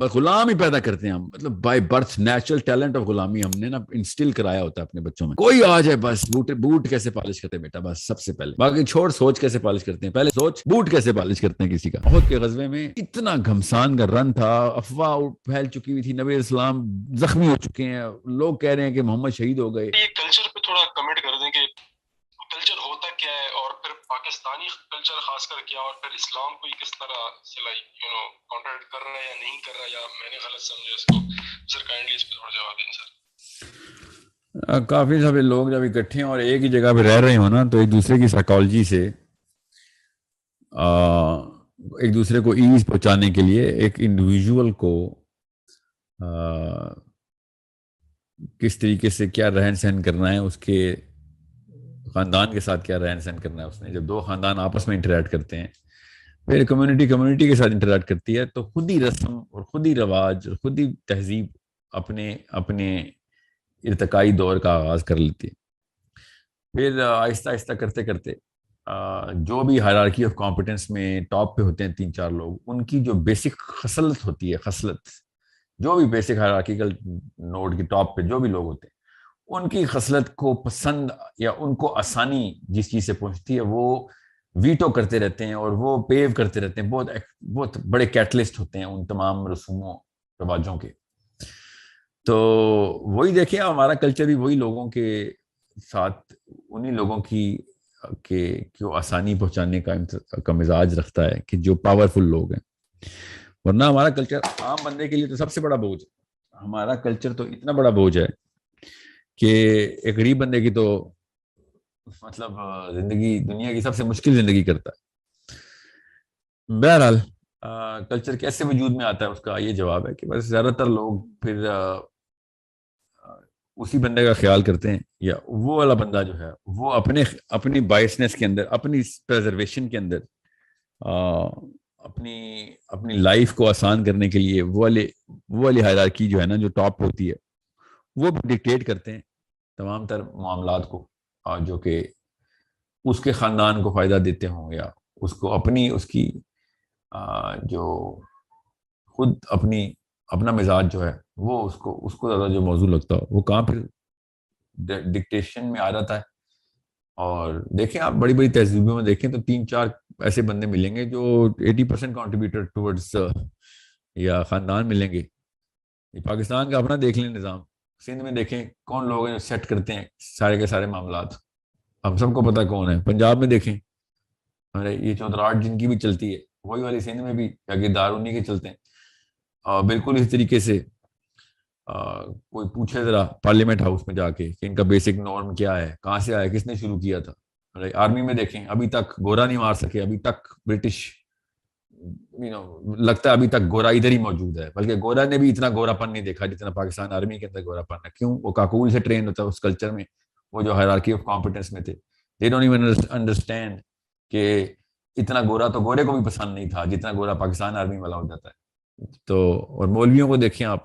غلام ہی پیدا کرتے ہیں ہم, مطلب by birth natural talent of غلامی ہم نے نا انسٹل کرایا ہوتا ہے اپنے بچوں میں. کوئی آ جائے بس بوٹ کیسے پالش کرتے ہیں بیٹا, بس سب سے پہلے, باقی چھوڑ سوچ کیسے پالش کرتے ہیں, پہلے سوچ بوٹ کیسے پالش کرتے ہیں کسی کا. احد کے غزوے میں اتنا گھمسان کا رن تھا, افواہ پھیل چکی ہوئی تھی, نبی اسلام زخمی ہو چکے ہیں, لوگ کہہ رہے ہیں کہ محمد شہید ہو گئے. یہ کلچر پہ تھوڑا کمنٹ کر دیں کہ کلچر ہوتا کیا ہے, اور پھر پاکستانی کلچر خاص کر کیا, اور پھر اسلام کو کس طرح سے کانٹریکٹ کر رہا ہے یا نہیں کر رہا, یا میں نے غلط سمجھا اس کو. سر کائنڈلی اس پہ تھوڑا جواب دیں سر. کافی سارے لوگ جب اکٹھے ہیں اور ایک ہی جگہ پہ رہ رہے ہوں نا, تو ایک دوسرے کی سائیکالوجی سے ایک دوسرے کو ایز پہنچانے کے لیے ایک انڈیویژول کو کس طریقے سے کیا رہن سہن کرنا ہے, اس کے خاندان کے ساتھ کیا رہن سہن کرنا ہے اس نے. جب دو خاندان آپس میں انٹریکٹ کرتے ہیں, پھر کمیونٹی کے ساتھ انٹریکٹ کرتی ہے, تو خود ہی رسم اور خود ہی رواج اور خود ہی تہذیب اپنے ارتقائی دور کا آغاز کر لیتی ہے. پھر آہستہ آہستہ کرتے کرتے جو بھی ہائرارکی آف کمپیٹنس میں ٹاپ پہ ہوتے ہیں 3-4 لوگ, ان کی جو بیسک خصلت ہوتی ہے, جو بھی بیسک ہائرارکیکل نوڈ کی ٹاپ پہ جو بھی لوگ ہوتے ہیں, ان کی خصلت کو پسند یا ان کو آسانی جس چیز سے پہنچتی ہے وہ ویٹو کرتے رہتے ہیں اور وہ پیو کرتے رہتے ہیں. بہت بڑے کیٹلسٹ ہوتے ہیں ان تمام رسوموں رواجوں کے. تو وہی دیکھیں, ہمارا کلچر بھی وہی لوگوں کے ساتھ انہی لوگوں کی آسانی پہنچانے کا مزاج رکھتا ہے کہ جو پاورفل لوگ ہیں. ورنہ ہمارا کلچر عام بندے کے لیے تو سب سے بڑا بوجھ ہے. ہمارا کلچر تو اتنا بڑا بوجھ ہے کہ ایک غریب بندے کی تو مطلب زندگی دنیا کی سب سے مشکل زندگی کرتا ہے. بہرحال کلچر کیسے وجود میں آتا ہے, اس کا یہ جواب ہے کہ بس زیادہ تر لوگ پھر اسی بندے کا خیال کرتے ہیں, یا وہ والا بندہ جو ہے وہ اپنی بائسنس کے اندر, اپنی پریزرویشن کے اندر, اپنی لائف کو آسان کرنے کے لیے وہ والی ہائرارکی جو ہے نا, جو ٹاپ ہوتی ہے, وہ ڈکٹیٹ کرتے ہیں تمام تر معاملات کو, جو کہ اس کے خاندان کو فائدہ دیتے ہوں, یا اس کو اس کی جو خود اپنا مزاج جو ہے وہ اس کو زیادہ جو موضوع لگتا ہو, وہ کہاں پھر ڈکٹیشن میں آ جاتا ہے. اور دیکھیں آپ بڑی بڑی تہذیبوں میں دیکھیں تو 3-4 ایسے بندے ملیں گے جو 80% کنٹریبیوٹر ٹورڈز یا خاندان ملیں گے. پاکستان کا اپنا دیکھ لیں نظام, سندھ میں دیکھیں کون لوگ ہیں جو سیٹ کرتے ہیں سارے کے سارے معاملات, ہم سب کو پتہ کون ہے. پنجاب میں دیکھیں, یہ چودراہٹ جن کی بھی چلتی ہے, وہی والی سندھ میں بھی جاگیردار انہی کے چلتے ہیں. بالکل اس طریقے سے کوئی پوچھے ذرا پارلیمنٹ ہاؤس میں جا کے کہ ان کا بیسک نارم کیا ہے, کہاں سے آیا, کس نے شروع کیا تھا. آرمی میں دیکھیں ابھی تک گورا نہیں مار سکے, ابھی تک برٹش لگتا ہے ابھی تک گورا ادھر ہی موجود ہے, بلکہ گورا نے بھی اتنا گورا پن نہیں دیکھا جتنا پاکستان آرمی کے اندر گورا پن ہے. کیوں؟ وہ کاکول سے ٹرین ہوتا ہے اس کلچر میں, وہ جو ہائرارکی آف کمپیٹنس میں تھے. دے ڈونٹ ایون انڈرسٹینڈ کہ اتنا گورا تو گورے کو بھی پسند نہیں تھا جتنا گورا پاکستان آرمی والا ہو جاتا ہے. تو اور مولویوں کو دیکھیں آپ,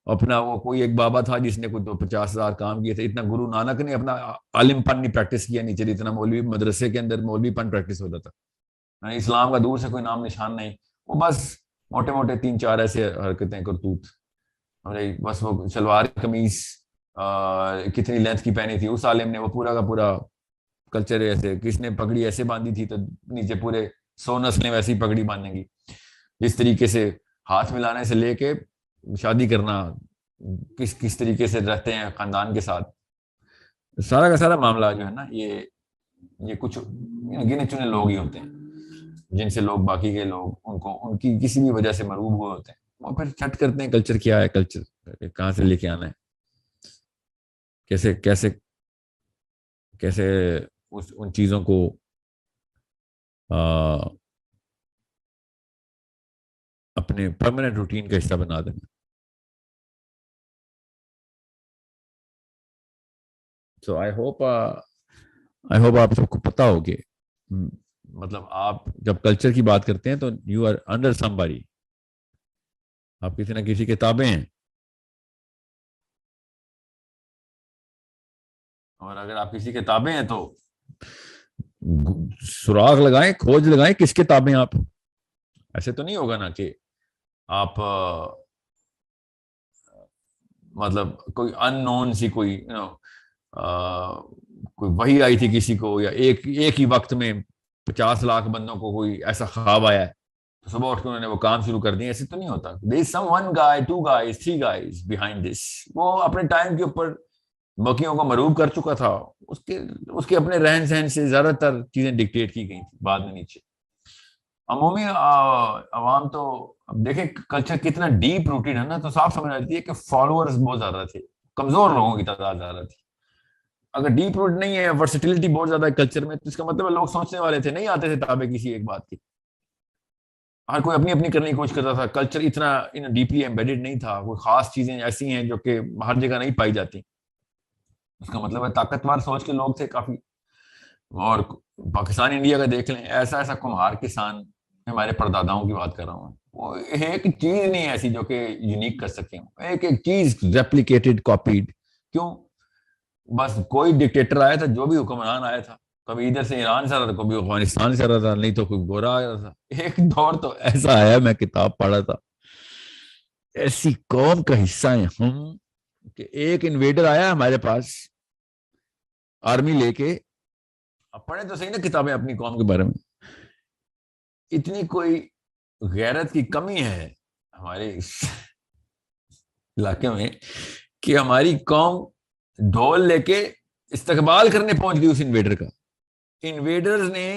اپنا وہ کوئی ایک بابا تھا جس نے کوئی 50,000 کام کیے تھے, اتنا گرو نانک نے اپنا عالم پن نہیں پریکٹس کیا نیچے, اتنا مولوی مدرسے کے اندر مولوی پن پریکٹس ہوتا تھا. اسلام کا دور سے کوئی نام نشان نہیں, وہ بس موٹے موٹے 3-4 ایسے حرکتیں کرتوت, بس وہ شلوار قمیص کتنی لینتھ کی پہنی تھی اس عالم نے, وہ پورا کا پورا کلچر ایسے, کس نے پگڑی ایسے باندھی تھی تو نیچے پورے 100 نسلیں ویسی پگڑی باندھیں گی. جس طریقے سے ہاتھ ملانے سے لے کے شادی کرنا, کس طریقے سے رہتے ہیں خاندان کے ساتھ, سارا کا سارا معاملہ جو ہے نا, یہ کچھ گنے چنے لوگ ہی ہوتے ہیں جن سے لوگ باقی کے لوگ ان کی کسی بھی وجہ سے مروب ہوئے ہوتے ہیں. وہ پھر چٹ کرتے ہیں کلچر کیا ہے, کلچر کہاں سے لے کے آنا ہے, کیسے ان چیزوں کو اپنے پرماننٹ روٹین کا حصہ بنا دینا. سو آئی ہوپ آپ سب کو پتا ہو کہ مطلب آپ جب کلچر کی بات کرتے ہیں تو یو آر انڈر somebody, آپ کسی نہ کسی کتابیں ہیں, اور اگر آپ کسی کتابیں ہیں تو سراغ لگائیں, کھوج لگائیں کس کتابیں آپ. ایسے تو نہیں ہوگا نا کہ آپ مطلب کوئی ان نون سی کوئی کوئی وحی آئی تھی کسی کو، یا ایک ہی وقت میں 50 لاکھ بندوں کو کوئی ایسا خواب آیا ہے تو صبح اٹھ کے انہوں نے وہ کام شروع کر دیے. ایسے تو نہیں ہوتا. there is some one guy, 2 guys, 3 guys behind this. وہ اپنے ٹائم کے اوپر باقیوں کو مروب کر چکا تھا. اس کے اپنے رہن سہن سے زیادہ تر چیزیں ڈکٹیٹ کی گئی تھی بعد میں نیچے. عمومی عوام تو اب دیکھیں کلچر کتنا ڈیپ روٹیڈ ہے نا، تو صاف سمجھ آتی ہے کہ فالوورز بہت زیادہ تھے، کمزور لوگوں کی تعداد زیادہ تھی. اگر ڈیپ روٹ نہیں ہے، ورسٹیلٹی بہت زیادہ ہے کلچر میں، تو اس کا مطلب ہے لوگ سوچنے والے تھے، نہیں آتے تھے تابع کسی ایک بات کی. ہر کوئی اپنی اپنی کرنے کی کوشش کرتا تھا. کلچر اتنا ڈیپلی ایمبیڈڈ نہیں تھا. کوئی خاص چیزیں ایسی ہیں جو کہ ہر جگہ نہیں پائی جاتی. اس کا مطلب ہے طاقتور سوچ کے لوگ تھے کافی. اور پاکستان انڈیا کا دیکھ لیں، ایسا کمہار کسان، ہمارے پرداداؤں کی بات کر رہا ہوں، وہ ایک چیز نہیں ایسی جو کہ یونیک کر سکیں. ایک چیز ریپلیکیٹڈ، کاپیڈ. کیوں؟ بس کوئی ڈکٹیٹر آیا تھا، جو بھی حکمران آیا تھا، کبھی ادھر سے ایران سے آ رہا تھا، کبھی افغانستان سے آ رہا تھا، نہیں تو کوئی گورا آ رہا تھا. ایک دور تو ایسا آیا، میں کتاب پڑھا تھا، ایسی قوم کا حصہ ہیں ہم کہ ایک انویڈر آیا ہمارے پاس آرمی لے کے. اب پڑھیں تو صحیح نا کتابیں اپنی قوم کے بارے میں. اتنی کوئی غیرت کی کمی ہے ہمارے اس علاقے میں کہ ہماری قوم ڈھول لے کے استقبال کرنے پہنچ گئی اس انویڈر کا. انویڈرز نے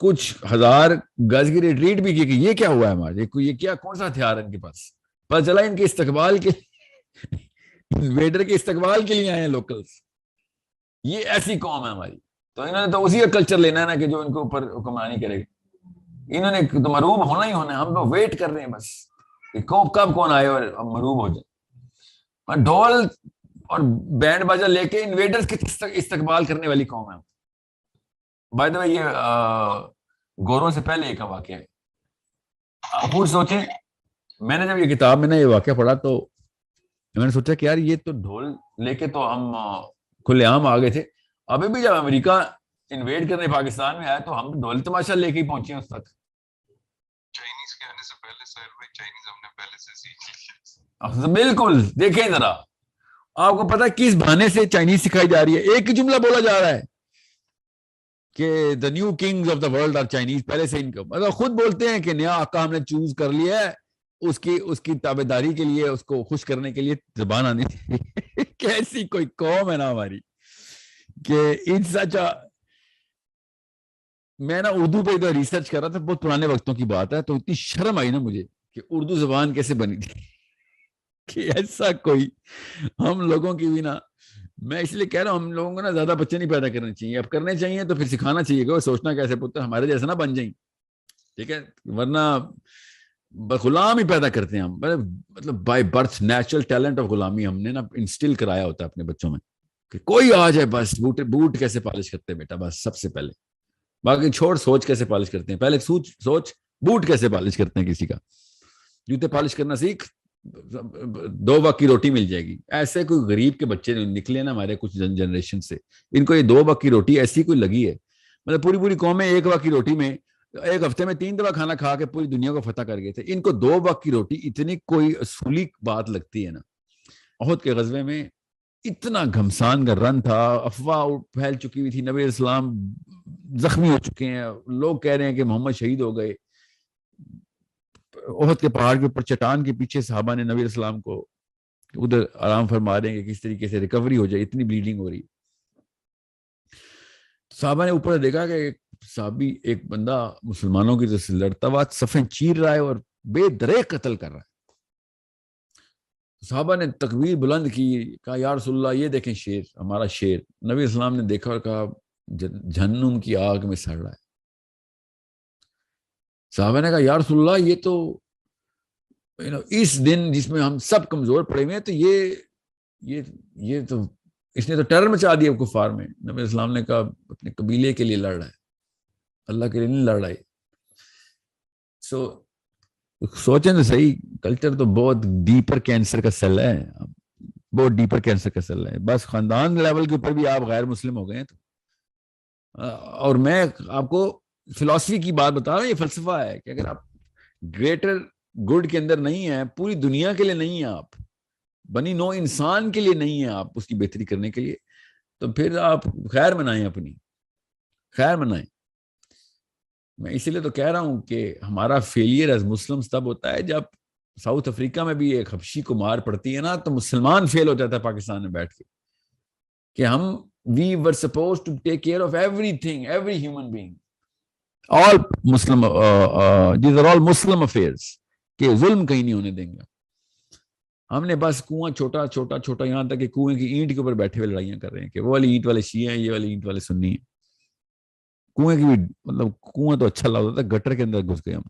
کچھ ہزار گز کی ریٹریٹ بھی کی کہ یہ کیا ہوا ہے ہمارے، یہ کیا، کون سا ہتھیار ہے ان کے پاس. پتہ چلا ان کے استقبال کے انویڈر کے استقبال کے لیے آئے ہیں لوکلز. یہ ایسی قوم ہے ہماری. تو انہوں نے تو اسی کا کلچر لینا ہے نا کہ جو ان کے اوپر حکمرانی کرے گا. انہوں نے تو مروب ہونا ہی ہونا ہے. ہم لوگ ویٹ کر رہے ہیں بس کہ کب کون آئے اور مروب ہو جائے. ڈھول اور بینڈ باجا لے کے انویڈرز کے استقبال کرنے والی قوم ہے. بائی دا وے یہ گوروں سے پہلے ایک واقعہ ہے. خود سوچیں، میں نے جب یہ کتاب میں نے یہ واقعہ پڑھا تو میں نے سوچا کہ یار یہ تو ڈھول لے کے تو ہم کھلے عام آ گئے تھے. ابھی بھی جب امریکہ انویڈ کرنے پاکستان میں آیا تو ہم ڈھول تماشا لے کے ہی پہنچے ہیں اس تک. چائنیز کے آنے سے پہلے سہیل بھائی، چائنیز ہم نے پہلے سے سیکھ لی. بالکل. دیکھیں ذرا، آپ کو پتا کس بہانے سے چائنیز سکھائی جا رہی ہے؟ ایک ہی جملہ بولا جا رہا ہے کہ the new kings of the world are Chinese. پہلے سے ان کا مطلب خود بولتے ہیں کہ نیا آقا ہم نے چوز کر لیا ہے، اس کی تابعداری کے لیے، اس کو خوش کرنے کے لیے زبان آنی تھی. کیسی کوئی قوم ہے نا ہماری کہ ان سچ. میں نا اردو پہ ادھر ریسرچ کر رہا تھا، بہت پرانے وقتوں کی بات ہے، تو اتنی شرم آئی نا مجھے کہ اردو زبان کیسے بنی تھی کہ ایسا کوئی ہم لوگوں کی بھی نا. میں اس لیے کہہ رہا ہوں ہم لوگوں کو نا زیادہ بچے نہیں پیدا کرنے چاہیے. اب کرنے چاہیے تو پھر سکھانا چاہیے کہ وہ سوچنا کیسے پتر ہمارے جیسا نہ بن جائیں. ٹھیک ہے، ورنہ غلام ہی پیدا کرتے ہیں ہم. مطلب by birth natural talent of غلامی ہم نے نا انسٹل کرایا ہوتا ہے اپنے بچوں میں کہ کوئی آ جائے بس. بوٹ کیسے پالش کرتے ہیں بیٹا، بس سب سے پہلے. باقی چھوڑ سوچ کیسے پالش کرتے ہیں، پہلے سوچ بوٹ کیسے پالش کرتے ہیں. کسی کا جوتے پالش کرنا سیکھ، 2 وقت کی روٹی مل جائے گی. ایسے کوئی غریب کے بچے نکلے نا ہمارے کچھ جنریشن سے، ان کو یہ 2 وقت کی روٹی ایسی کوئی لگی ہے. مطلب پوری قومیں 1 وقت کی روٹی میں ایک ہفتے میں 3 دفعہ کھانا کھا کے پوری دنیا کو فتح کر گئے تھے. ان کو 2 وقت کی روٹی اتنی کوئی اصولی بات لگتی ہے نا. احد کے غزوے میں اتنا گھمسان کا رن تھا، افواہ پھیل چکی ہوئی تھی، نبی اسلام زخمی ہو چکے ہیں، لوگ کہہ رہے ہیں کہ محمد شہید ہو گئے. احد کے پہاڑ کے اوپر چٹان کے پیچھے صحابہ نے نبی اسلام کو ادھر آرام فرما رہے ہیں کہ کس طریقے سے ریکوری ہو جائے، اتنی بلیڈنگ ہو رہی. صحابہ نے اوپر دیکھا کہ ایک صحابی، ایک بندہ مسلمانوں کی طرف سے لڑتا ہوا صفیں چیر رہا ہے اور بے درے قتل کر رہا ہے. صحابہ نے تکبیر بلند کی، کہا یا رسول اللہ یہ دیکھیں شیر، ہمارا شیر. نبی اسلام نے دیکھا اور کہا جہنم کی آگ میں سڑ رہا ہے. صحابہ نے کہا یا رسول اللہ یہ تو اس دن جس میں ہم سب کمزور پڑے ہوئے ہیں تو یہ تو اس نے تو ٹیرر مچا دیا کفار میں. نبی اسلام نے کہا اپنے قبیلے کے لیے لڑ رہا ہے، اللہ کے لیے نہیں لڑ رہا ہے. سوچیں تو صحیح، کلچر تو بہت ڈیپر کینسر کا سیل ہے، بہت ڈیپر کینسر کا سیل ہے. بس خاندان لیول کے اوپر بھی آپ غیر مسلم ہو گئے ہیں تو. اور میں آپ کو فلسفی کی بات بتا رہا ہوں، یہ فلسفہ ہے کہ اگر آپ گریٹر گڈ کے اندر نہیں ہیں، پوری دنیا کے لیے نہیں ہیں آپ، بنی نو انسان کے لیے نہیں ہے آپ اس کی بہتری کرنے کے لیے، تو پھر آپ خیر منائیں، اپنی خیر منائیں. میں اسی لیے تو کہہ رہا ہوں کہ ہمارا فیلئر ایز مسلمز تب ہوتا ہے جب ساؤتھ افریقہ میں بھی ایک حبشی کو مار پڑتی ہے نا، تو مسلمان فیل ہو جاتا ہے پاکستان میں بیٹھ کے کہ ہم we were supposed to take care of everything, every human being, all Muslim, these are all Muslim affairs, کہ ظلم کہیں نہیں ہونے دیں گے. ہم نے بس کنواں چھوٹا چھوٹا چھوٹا، یہاں تک کہ کنویں کی اینٹ کے اوپر بیٹھے ہوئے لڑائیاں کر رہے ہیں کہ وہ والی اینٹ والے شیعہ ہیں، یہ والی اینٹ والے سنی ہیں. کنویں کی بھی مطلب کنواں تو اچھا لگتا تھا، گٹر کے اندر گھس گئے ہم.